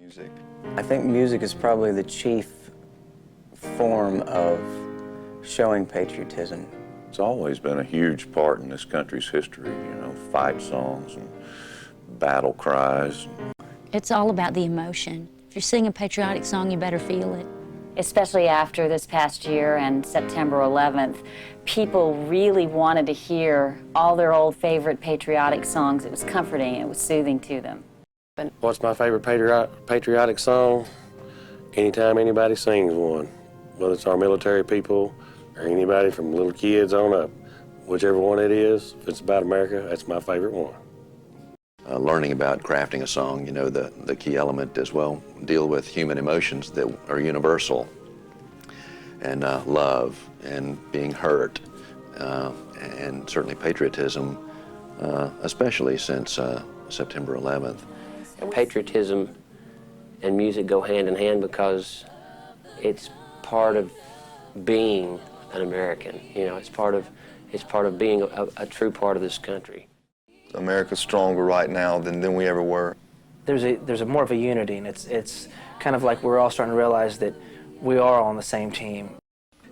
Music. I think music is probably the chief form of showing patriotism. It's always been a huge part in this country's history, you know, fight songs and battle cries. It's all about the emotion. If you're singing a patriotic song, you better feel it. Especially after this past year and September 11th, people really wanted to hear all their old favorite patriotic songs. It was comforting, it was soothing to them. What's my favorite patriotic song? Anytime anybody sings one, whether it's our military people or anybody from little kids on up, whichever one it is, if it's about America, that's my favorite one. Learning about crafting a song, you know, the key element as well, deal with human emotions that are universal, and love and being hurt, and certainly patriotism, especially since September 11th. Patriotism and music go hand in hand because it's part of being an American. You know, it's part of being a true part of this country. America's stronger right now than we ever were. There's a more of a unity, and it's kind of like we're all starting to realize that we are on the same team.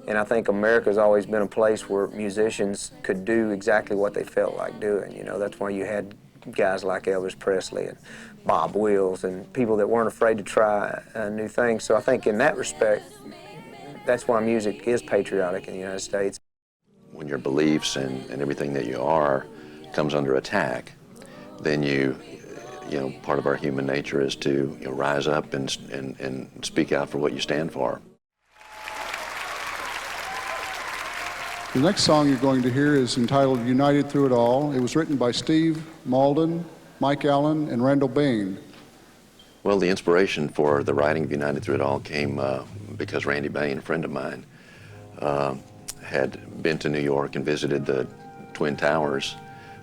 And I think America's always been a place where musicians could do exactly what they felt like doing. You know, that's why you had guys like Elvis Presley and Bob Wills and people that weren't afraid to try new things. So I think in that respect, that's why music is patriotic in the United States. When your beliefs and everything that you are comes under attack, then you know, part of our human nature is to, you know, rise up and speak out for what you stand for. The next song you're going to hear is entitled United Through It All. It was written by Steve Malden, Mike Allen, and Randall Bain. Well, the inspiration for the writing of United Through It All came because Randy Bain, a friend of mine, had been to New York and visited the Twin Towers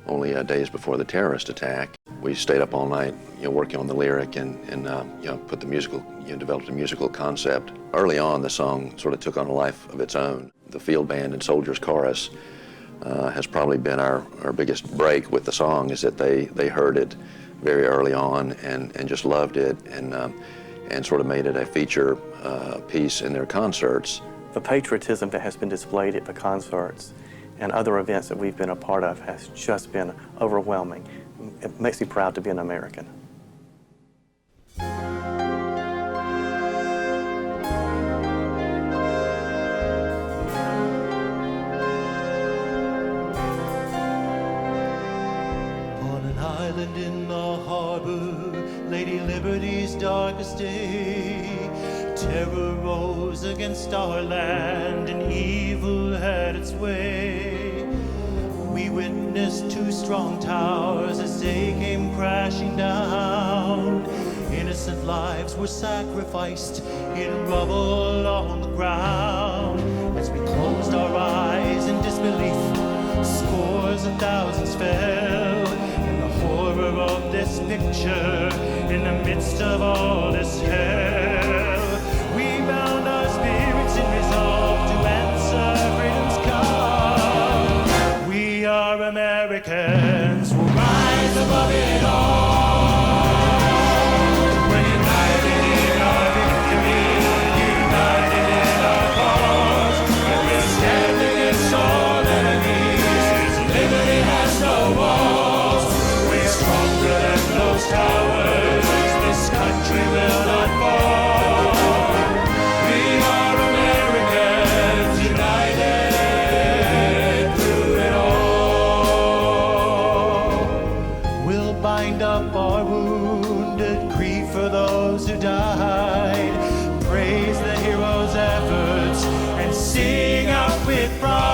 only days before the terrorist attack. We stayed up all night, you know, working on the lyric and you know, put the musical, you know, developed a musical concept. Early on, the song sort of took on a life of its own. The field band and soldiers chorus has probably been our biggest break with the song, is that they heard it very early on and just loved it and sort of made it a feature piece in their concerts. The patriotism that has been displayed at the concerts and other events that we've been a part of has just been overwhelming. It makes me proud to be an American. On an island in the harbor, Lady Liberty's darkest day, terror rose against our land and evil had its way. We witnessed two strong towers as they came crashing down. Innocent lives were sacrificed in rubble on the ground. As we closed our eyes in disbelief, scores of thousands fell in the horror of this picture. In the midst of all this hell, we bound our spirits in resolve to answer freedom's call. We are Americans, we'll rise above it all. We're united in our victory, united in our cause, and we'll stand against all enemies. Liberty has no walls. We're stronger than those towers. This country will not fall. We are Americans, united through it all. We'll bind up our wounded, grieve for those who died, praise the heroes' efforts, and sing out with pride.